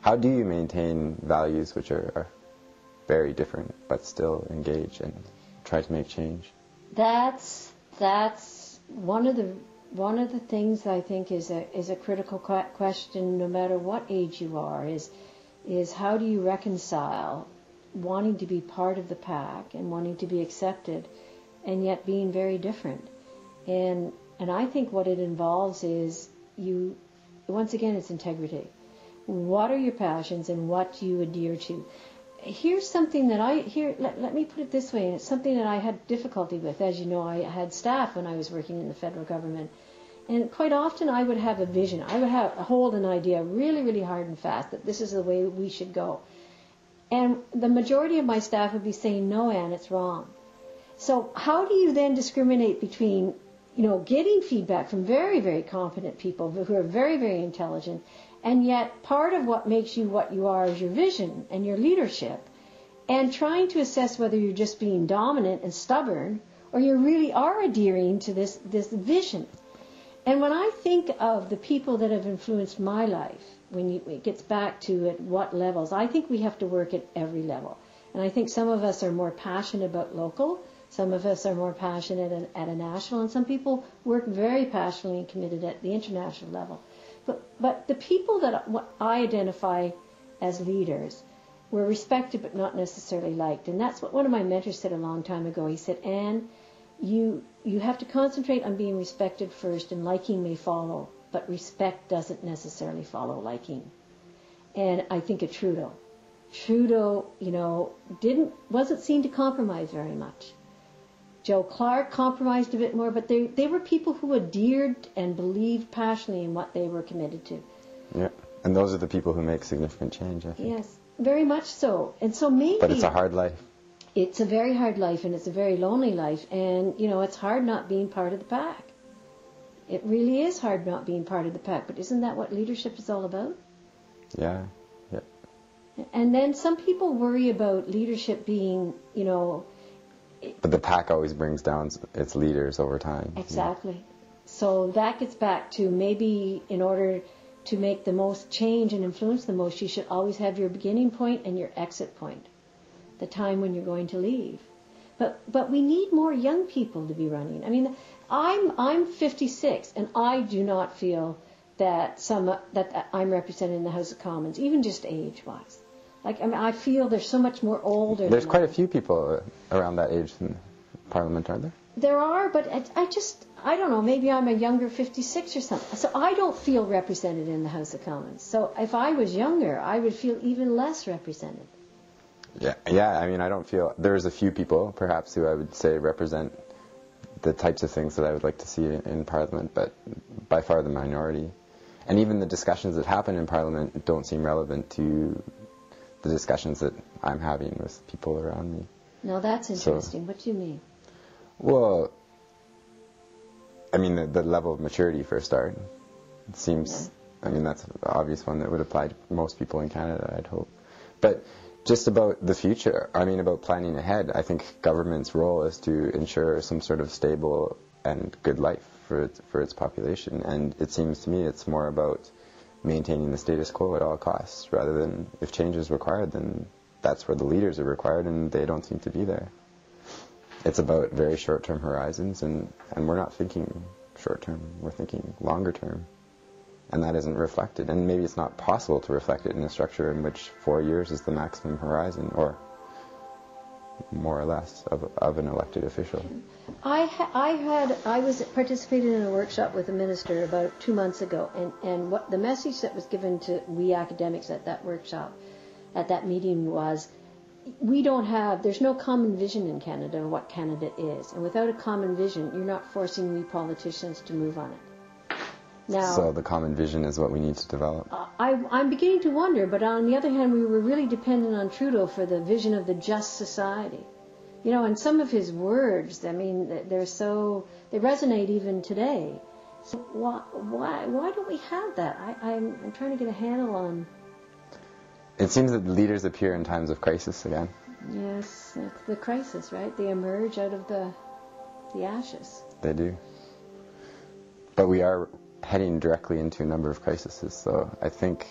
How do you maintain values which are very different but still engage and try to make change? That's one of the things I think is a critical question, no matter what age you are, is how do you reconcile wanting to be part of the pack and wanting to be accepted, and yet being very different. And I think what it involves is once again, it's integrity. What are your passions and what do you adhere to? Here's something that let me put it this way, and it's something that I had difficulty with. As you know, I had staff when I was working in the federal government, and quite often I would have a vision. I would hold an idea really, really hard and fast that this is the way we should go. And the majority of my staff would be saying, no, Anne, it's wrong. So how do you then discriminate between, getting feedback from very, very competent people who are very, very intelligent, and yet part of what makes you what you are is your vision and your leadership, and trying to assess whether you're just being dominant and stubborn or you really are adhering to this vision. And when I think of the people that have influenced my life, it gets back to at what levels, I think we have to work at every level. And I think some of us are more passionate about local, some of us are more passionate at a national, and some people work very passionately and committed at the international level. But the people that I identify as leaders were respected but not necessarily liked. And that's what one of my mentors said a long time ago. He said, Anne, you have to concentrate on being respected first, and liking may follow, but respect doesn't necessarily follow liking. And I think of Trudeau. Trudeau, wasn't seen to compromise very much. Joe Clark compromised a bit more, but they were people who adhered and believed passionately in what they were committed to. Yeah, and those are the people who make significant change, I think. Yes, very much so. And so maybe... But it's a hard life. It's a very hard life, and it's a very lonely life, and, it's hard not being part of the pack. It really is hard not being part of the pack, but isn't that what leadership is all about? Yeah. And then some people worry about leadership being, But the pack always brings down its leaders over time. Exactly. Yeah. So that gets back to maybe in order to make the most change and influence the most, you should always have your beginning point and your exit point, the time when you're going to leave. But we need more young people to be running. I mean, I'm 56, and I do not feel that I'm represented in the House of Commons, even just age-wise. I feel there's so much more older. There's quite a few people around that age in Parliament, aren't there? There are, but I don't know, maybe I'm a younger 56 or something. So I don't feel represented in the House of Commons. So if I was younger, I would feel even less represented. Yeah. I mean, I don't feel... There's a few people, perhaps, who I would say represent the types of things that I would like to see in Parliament, but by far the minority. And even the discussions that happen in Parliament don't seem relevant to the discussions that I'm having with people around me. Now that's interesting. What do you mean? Well, I mean, the level of maturity for a start. It seems, yeah. I mean, that's an obvious one that would apply to most people in Canada, I'd hope. But just about the future, I mean, about planning ahead, I think government's role is to ensure some sort of stable and good life for its population. And it seems to me it's more about maintaining the status quo at all costs, rather than if change is required, then that's where the leaders are required, and they don't seem to be there. It's about very short-term horizons, and we're not thinking short-term, we're thinking longer-term. And that isn't reflected, and maybe it's not possible to reflect it in a structure in which 4 years is the maximum horizon, or more or less, of an elected official. I was participating in a workshop with a minister about 2 months ago, and what the message that was given to we academics at that workshop, at that meeting, was there's no common vision in Canada of what Canada is, and without a common vision, you're not forcing we politicians to move on it. Now, so the common vision is what we need to develop. I'm beginning to wonder, but on the other hand, we were really dependent on Trudeau for the vision of the just society. And some of his words, I mean, they resonate even today. So why don't we have that? I'm trying to get a handle on... It seems that leaders appear in times of crisis again. Yes, it's the crisis, right? They emerge out of the ashes. They do. But we are heading directly into a number of crises, so I think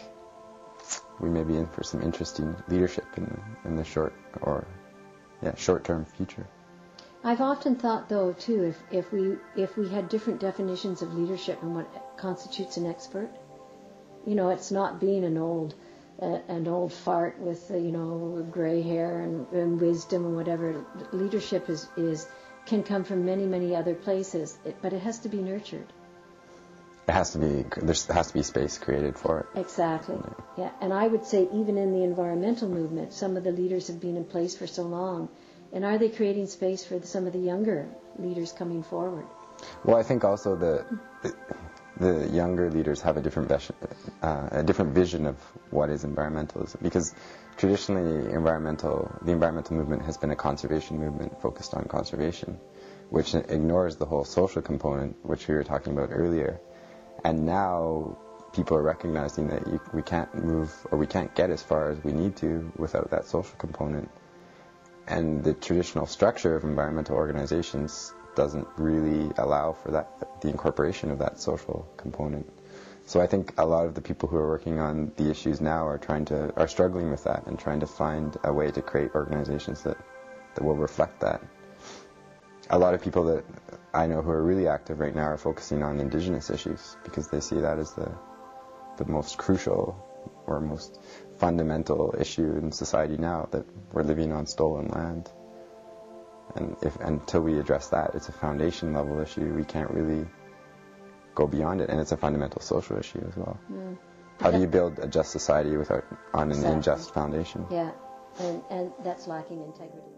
we may be in for some interesting leadership in the short-term future. I've often thought, though, too, if we had different definitions of leadership and what constitutes an expert, it's not being an old fart with gray hair and wisdom and whatever. Leadership can come from many other places, but it has to be nurtured. There has to be space created for it. Exactly. Yeah, and I would say even in the environmental movement, some of the leaders have been in place for so long, and are they creating space for some of the younger leaders coming forward? Well, I think also the younger leaders have a different vision of what is environmentalism, because traditionally the environmental movement has been a conservation movement focused on conservation, which ignores the whole social component, which we were talking about earlier. And now people are recognizing that we can't move, or we can't get as far as we need to without that social component. And the traditional structure of environmental organizations doesn't really allow for the incorporation of that social component. So I think a lot of the people who are working on the issues now are struggling with that and trying to find a way to create organizations that will reflect that. A lot of people that I know who are really active right now are focusing on indigenous issues because they see that as the most crucial or most fundamental issue in society now, that we're living on stolen land. And until we address that, it's a foundation level issue. We can't really go beyond it, and it's a fundamental social issue as well. How do you build a just society on an unjust foundation? Yeah, and that's lacking integrity.